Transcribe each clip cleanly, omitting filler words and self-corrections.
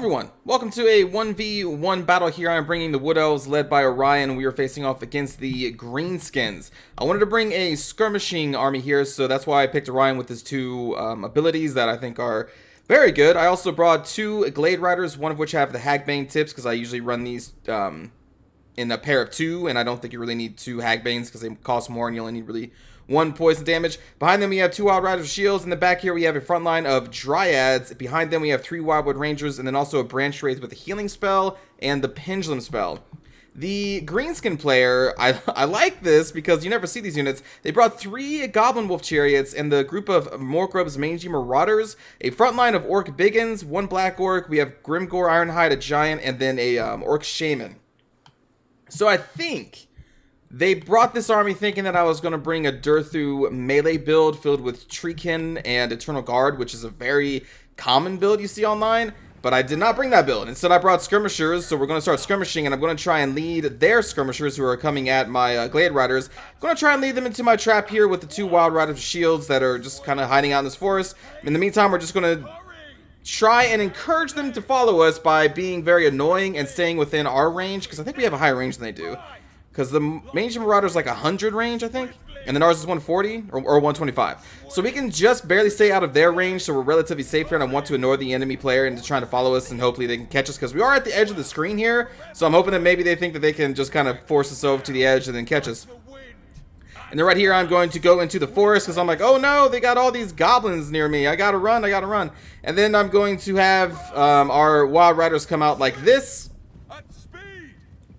everyone, welcome to a 1v1 battle here. I'm bringing the Wood Elves led by Orion. We are facing off against the Greenskins. I wanted to bring a skirmishing army here, so that's why I picked Orion with his two abilities that I think are very good. I also brought two Glade Riders, one of which have the Hagbane tips because I usually run these in a pair of two, and I don't think you really need two Hagbanes because they cost more and you only need really one poison damage. Behind them we have two Wild Riders with shields. In the back here we have a front line of Dryads. Behind them we have three Wildwood Rangers and then also a Branch Wraith with a healing spell and the Pendulum spell. The Greenskin player, I like this because you never see these units. They brought three Goblin Wolf Chariots and the group of Morgrub's Mangy Marauders, a front line of Orc Biggins, one Black Orc, we have Grimgore Ironhide, a Giant, and then a Orc Shaman. So I think they brought this army thinking that I was going to bring a Durthu melee build filled with Treekin and Eternal Guard, which is a very common build you see online, but I did not bring that build. Instead, I brought skirmishers, so we're going to start skirmishing, and I'm going to try and lead their skirmishers who are coming at my Glade Riders. I'm going to try and lead them into my trap here with the two Wild Riders with shields that are just kind of hiding out in this forest. In the meantime, we're just going to try and encourage them to follow us by being very annoying and staying within our range, because I think we have a higher range than they do. Because the Mangy Marauder is like 100 range, I think. And then ours is 140 or 125. So we can just barely stay out of their range, so we're relatively safe here. And I want to annoy the enemy player into trying to follow us, and hopefully they can catch us. Because we are at the edge of the screen here. So I'm hoping that maybe they think that they can just kind of force us over to the edge and then catch us. And then right here, I'm going to go into the forest because I'm like, oh no, they got all these goblins near me. I gotta run, I gotta run. And then I'm going to have our Wild Riders come out like this.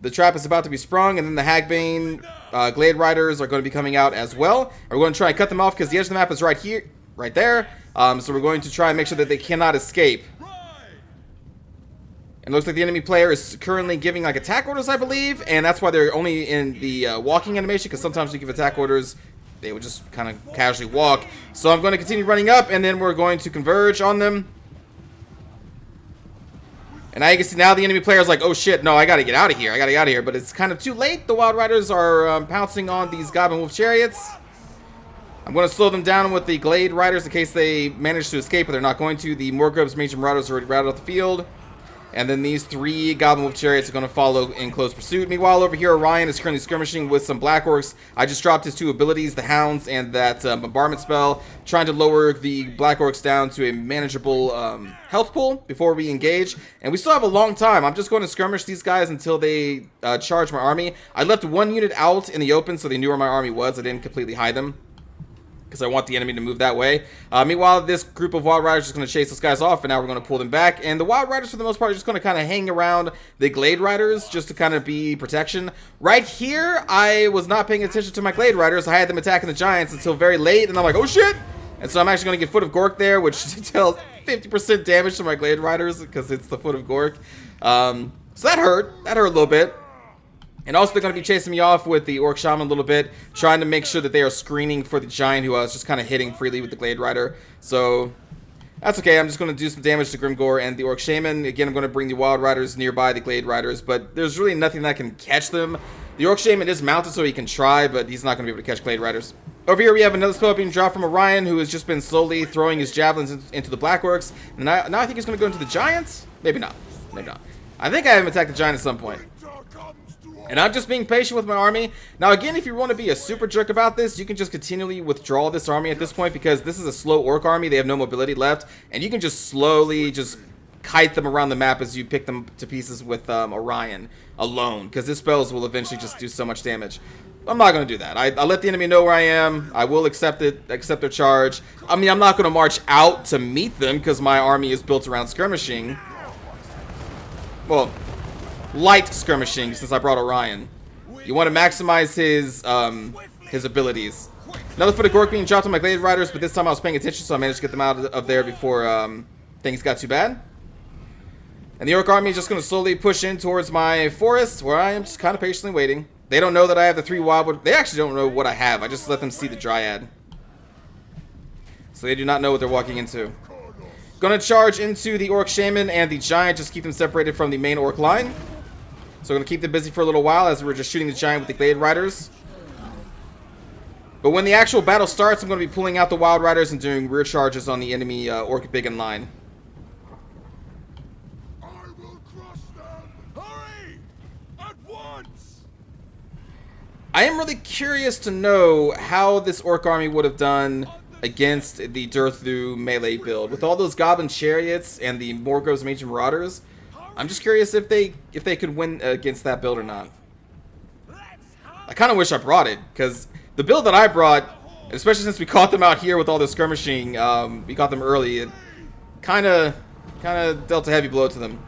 The trap is about to be sprung, and then the Hagbane Glade Riders are going to be coming out as well. We're going to try and cut them off because the edge of the map is right here, right there. So we're going to try and make sure that they cannot escape. It looks like the enemy player is currently giving like attack orders, I believe, and that's why they're only in the walking animation, because sometimes you give attack orders, they would just kind of casually walk. So I'm going to continue running up, and then we're going to converge on them. And now you can see now the enemy player is like, oh shit, no, I gotta get out of here. I gotta get out of here. But it's kind of too late. The Wild Riders are pouncing on these Goblin Wolf Chariots. I'm going to slow them down with the Glade Riders in case they manage to escape, but they're not going to. The Morgrub's Mangy Marauders are already routed off the field. And then these three Goblin Wolf Chariots are going to follow in close pursuit. Meanwhile, over here, Orion is currently skirmishing with some Black Orcs. I just dropped his two abilities, the Hounds and that Bombardment spell, trying to lower the Black Orcs down to a manageable health pool before we engage. And we still have a long time. I'm just going to skirmish these guys until they charge my army. I left one unit out in the open so they knew where my army was. I didn't completely hide them, because I want the enemy to move that way. Meanwhile, this group of Wild Riders is going to chase those guys off, and now we're going to pull them back. And the Wild Riders, for the most part, are just going to kind of hang around the Glade Riders just to kind of be protection. Right here, I was not paying attention to my Glade Riders. I had them attacking the Giants until very late, and I'm like, oh shit! And so I'm actually going to get Foot of Gork there, which deals 50% damage to my Glade Riders because it's the Foot of Gork. So that hurt. That hurt a little bit. And also, they're going to be chasing me off with the Orc Shaman a little bit, trying to make sure that they are screening for the Giant, who I was just kind of hitting freely with the Glade Rider. So that's okay. I'm just going to do some damage to Grimgore and the Orc Shaman. Again, I'm going to bring the Wild Riders nearby the Glade Riders, but there's really nothing that can catch them. The Orc Shaman is mounted, so he can try, but he's not going to be able to catch Glade Riders. Over here, we have another spell being dropped from Orion, who has just been slowly throwing his javelins into the Black Orcs. And now I think he's going to go into the Giants? Maybe not. Maybe not. I think I have him attack the Giant at some point. And I'm just being patient with my army. Now, again, if you want to be a super jerk about this, you can just continually withdraw this army at this point, because this is a slow Orc army. They have no mobility left, and you can just slowly just kite them around the map as you pick them to pieces with Orion alone, because his spells will eventually just do so much damage. I'm not going to do that. I let the enemy know where I am. I will accept their charge. I mean, I'm not going to march out to meet them, because my army is built around skirmishing. Well, light skirmishing, since I brought Orion. You want to maximize his abilities. Another Foot of Gork being dropped on my Glade Riders, but this time I was paying attention, so I managed to get them out of there before things got too bad. And the Orc army is just going to slowly push in towards my forest, where I am just kind of patiently waiting. They don't know that I have the three Wildwood. They actually don't know what I have. I just let them see the Dryad. So they do not know what they're walking into. Going to charge into the Orc Shaman and the Giant, just keep them separated from the main Orc line. So we're going to keep them busy for a little while as we're just shooting the Giant with the Glade Riders. But when the actual battle starts, I'm going to be pulling out the Wild Riders and doing rear charges on the enemy Orc Biggin line. I am really curious to know how this orc army would have done against the Durthu melee build. With all those goblin chariots and the Morgrove's Mage Marauders, I'm just curious if they could win against that build or not. I kind of wish I brought it, because the build that I brought, especially since we caught them out here with all the skirmishing, we caught them early, it kind of dealt a heavy blow to them.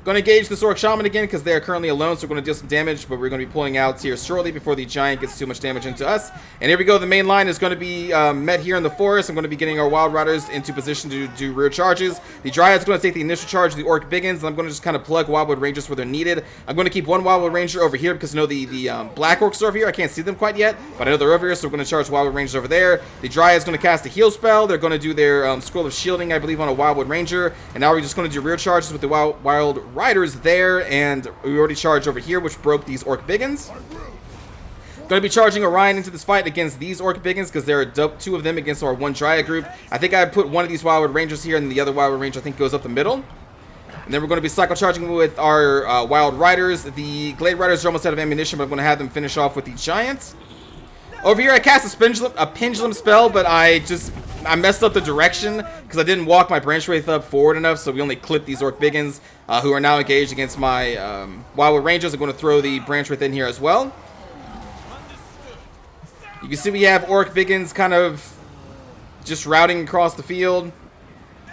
Going to engage this Orc Shaman again because they are currently alone, so we're going to deal some damage, but we're going to be pulling out here shortly before the Giant gets too much damage into us. And here we go, the main line is going to be met here in the forest. I'm going to be getting our Wild Riders into position to do rear charges. The Dryad's going to take the initial charge of the Orc Biggins, and I'm going to just kind of plug Wildwood Rangers where they're needed. I'm going to keep one Wildwood Ranger over here because I know the Black Orcs are over here. I can't see them quite yet, but I know they're over here, so we're going to charge Wildwood Rangers over there. The Dryad's going to cast a heal spell. They're going to do their Scroll of Shielding, I believe, on a Wildwood Ranger. And now we're just going to do rear charges with the Wild Riders there. And we already charged over here, which broke these Orc Biggins. Going to be charging Orion into this fight against these Orc Biggins because there are two of them against our one Dryad group. I think I put one of these Wildwood Rangers here, and the other Wildwood Ranger I think goes up the middle. And then we're going to be cycle charging with our Wild Riders. The Glade Riders are almost out of ammunition, but I'm going to have them finish off with the Giants. Over here, I cast a pendulum spell, but I messed up the direction because I didn't walk my Branch Wraith up forward enough, so we only clipped these Orc Biggins, who are now engaged against my Wildwood Rangers. I'm going to throw the Branch Wraith in here as well. You can see we have Orc Biggins kind of just routing across the field.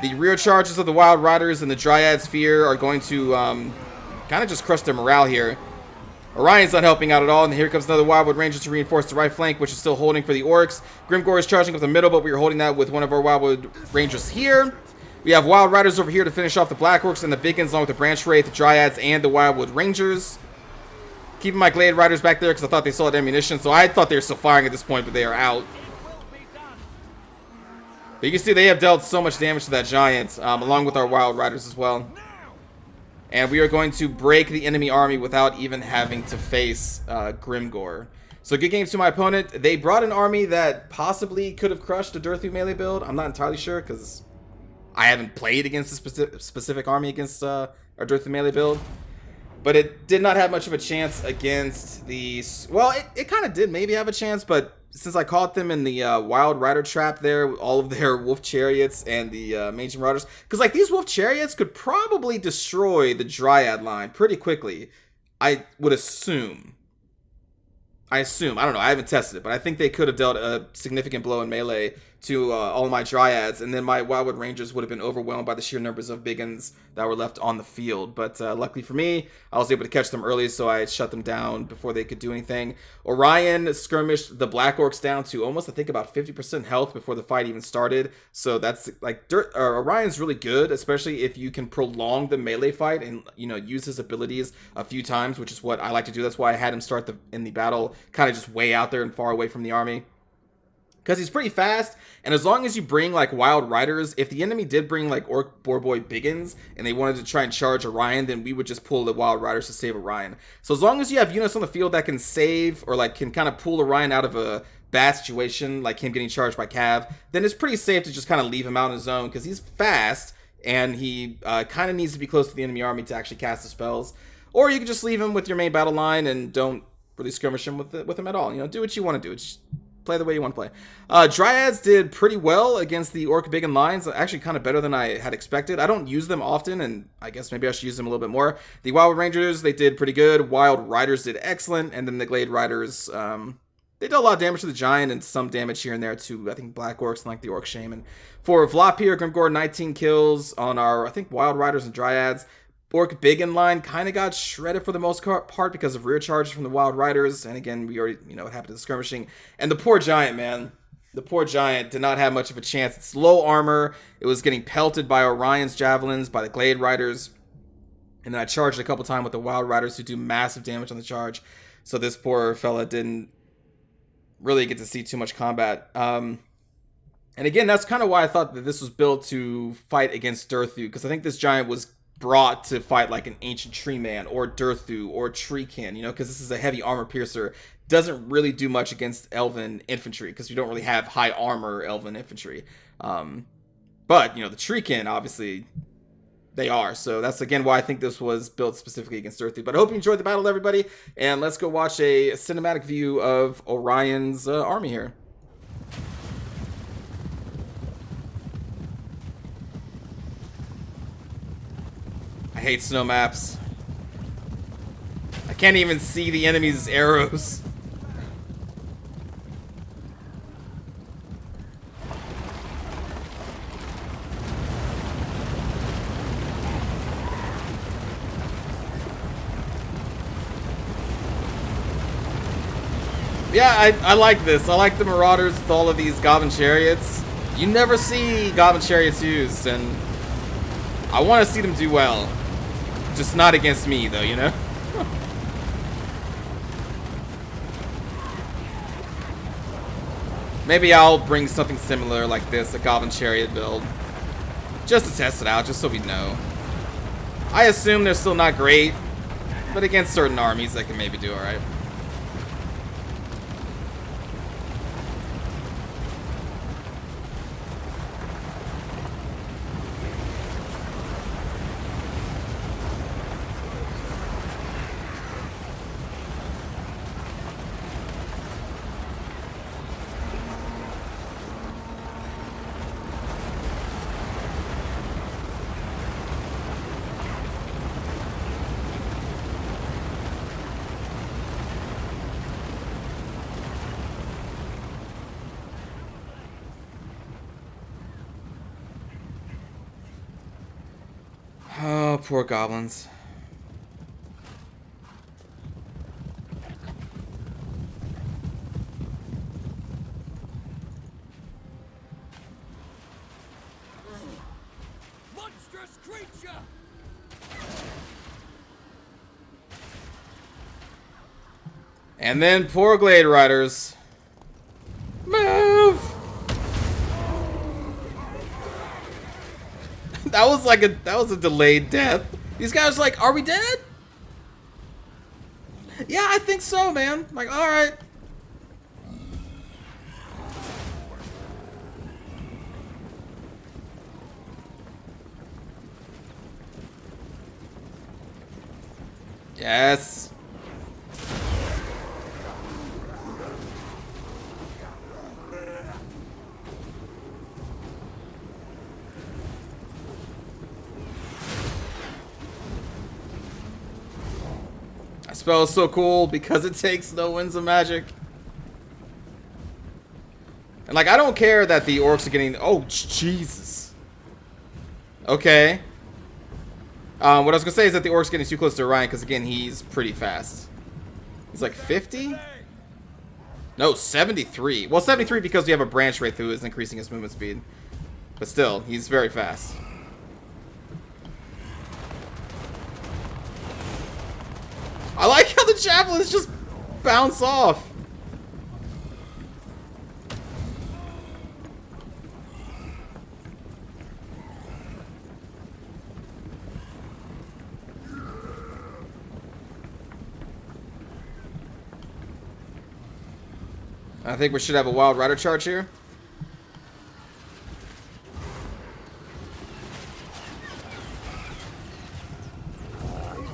The rear charges of the Wild Riders and the Dryad Sphere are going to kind of just crush their morale here. Orion's not helping out at all, and here comes another Wildwood Ranger to reinforce the right flank, which is still holding for the Orcs. Grimgore is charging up the middle, but we are holding that with one of our Wildwood Rangers here. We have Wild Riders over here to finish off the Black Orcs and the Biggins, along with the Branch Wraith, the Dryads, and the Wildwood Rangers. Keeping my Glade Riders back there because I thought they still had ammunition, so I thought they were still firing at this point, but they are out. But you can see they have dealt so much damage to that Giant, along with our Wild Riders as well. And we are going to break the enemy army without even having to face Grimgore. So good game to my opponent. They brought an army that possibly could have crushed a Durthu melee build. I'm not entirely sure because I haven't played against a specific army against our Durthu melee build. But it did not have much of a chance against the... Well, it kind of did maybe have a chance, but since I caught them in the Wild Rider trap there, all of their Wolf Chariots and the Mage Marauders, because like these Wolf Chariots could probably destroy the Dryad line pretty quickly, I would assume. I don't know, I haven't tested it, but I think they could have dealt a significant blow in melee to all of my Dryads, and then my Wildwood Rangers would have been overwhelmed by the sheer numbers of Biggins that were left on the field. But luckily for me, I was able to catch them early, so I shut them down before they could do anything. Orion skirmished the Black Orcs down to almost, I think, about 50% health before the fight even started. So that's like Orion's really good, especially if you can prolong the melee fight and use his abilities a few times, which is what I like to do. That's why I had him start in the battle kind of just way out there and far away from the army. Because he's pretty fast, and as long as you bring like Wild Riders, if the enemy did bring like Orc Boarboy Biggins and they wanted to try and charge Orion, then we would just pull the Wild Riders to save Orion. So as long as you have units on the field that can save or like can kind of pull Orion out of a bad situation, like him getting charged by Cav, then it's pretty safe to just kind of leave him out on his own because he's fast and he kind of needs to be close to the enemy army to actually cast the spells. Or you can just leave him with your main battle line and don't really skirmish him with him at all. Do what you want to do. Just play the way you want to play. Dryads did pretty well against the Orc Biggin lines, actually kind of better than I had expected. I don't use them often, and I guess maybe I should use them a little bit more. The Wild Rangers, they did pretty good. Wild Riders did excellent, and then the Glade Riders, they did a lot of damage to the Giant and some damage here and there to, I think, Black Orcs and like the Orc Shaman. For Vlapir, Grimgore, 19 kills on our, I think, Wild Riders and Dryads. Orc Biggin line kind of got shredded for the most part because of rear charges from the Wild Riders. And again, we already, what happened to the skirmishing. And the poor Giant, man. The poor Giant did not have much of a chance. It's low armor. It was getting pelted by Orion's javelins, by the Glade Riders. And then I charged a couple times with the Wild Riders who do massive damage on the charge. So this poor fella didn't really get to see too much combat. And again, that's kind of why I thought that this was built to fight against Durthu. Because I think this Giant was brought to fight like an ancient tree man or Durthu or Treekin, because this is a heavy armor piercer. Doesn't really do much against elven infantry because we don't really have high armor elven infantry. But the Treekin obviously they are. So that's again why I think this was built specifically against Earthy. But I hope you enjoyed the battle, everybody, and let's go watch a cinematic view of Orion's army here. I hate snow maps. I can't even see the enemy's arrows. Yeah, I like this. I like the Marauders with all of these Goblin Chariots. You never see Goblin Chariots used, and I want to see them do well. Just not against me, though, you know? Maybe I'll bring something similar like this, a Goblin Chariot build. Just to test it out, just so we know. I assume they're still not great, but against certain armies, they can maybe do alright. Oh, poor goblins. Monstrous creature! And then poor Glade Riders. Move! That was a delayed death. These guys are like, are we dead? Yeah, I think so, man. I'm like, alright. Yes. Spell is so cool because it takes no winds of magic. And like, I don't care that the orcs are getting... Oh, Jesus. Okay. What I was gonna say is that the orcs getting too close to Orion because again, he's pretty fast. He's like 50? No, 73. Well, 73 because we have a branch wraith who is increasing his movement speed. But still, he's very fast. I like how the javelins just bounce off. I think we should have a Wild Rider charge here.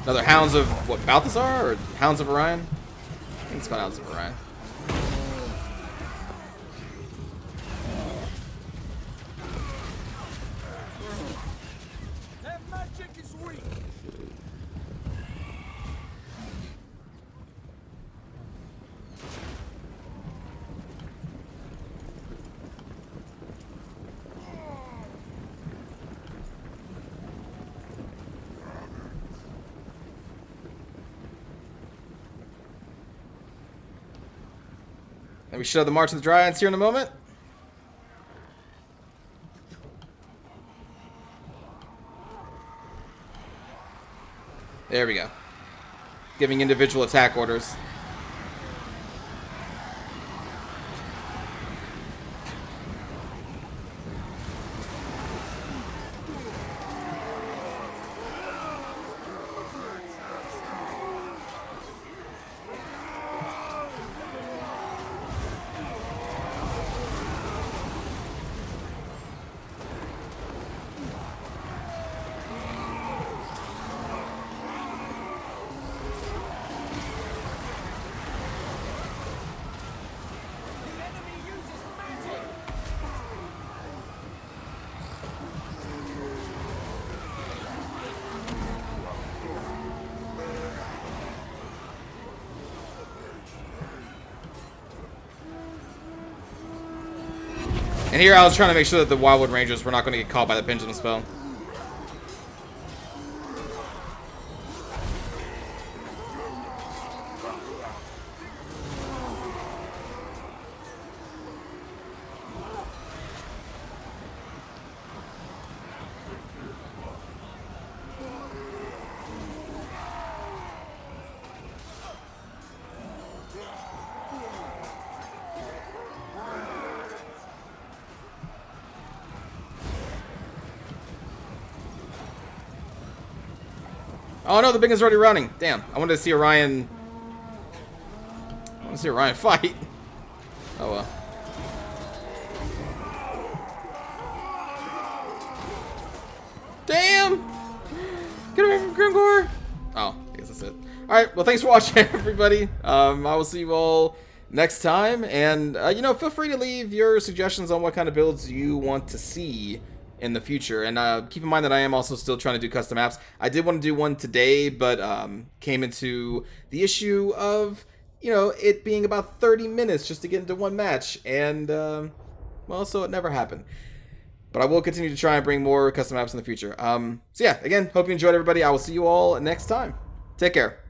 Another Hounds of, what, Balthazar? Or Hounds of Orion? I think it's called Hounds of Orion. Their magic is weak. And we should have the March of the Dryads here in a moment. There we go. Giving individual attack orders. And here I was trying to make sure that the Wildwood Rangers were not going to get caught by the pendulum spell. Oh no, the big one's already running. Damn, I wanted to see Orion. I want to see Orion fight. Oh well. Damn! Get away from Grimgore! Oh, I guess that's it. Alright, well thanks for watching, everybody. I will see you all next time. And, you know, feel free to leave your suggestions on what kind of builds you want to see in the future. And keep in mind that I am also still trying to do custom maps. I did want to do one today, but came into the issue of, you know, it being about 30 minutes just to get into one match. And, well, so it never happened. But I will continue to try and bring more custom maps in the future. So yeah, again, hope you enjoyed, everybody. I will see you all next time. Take care.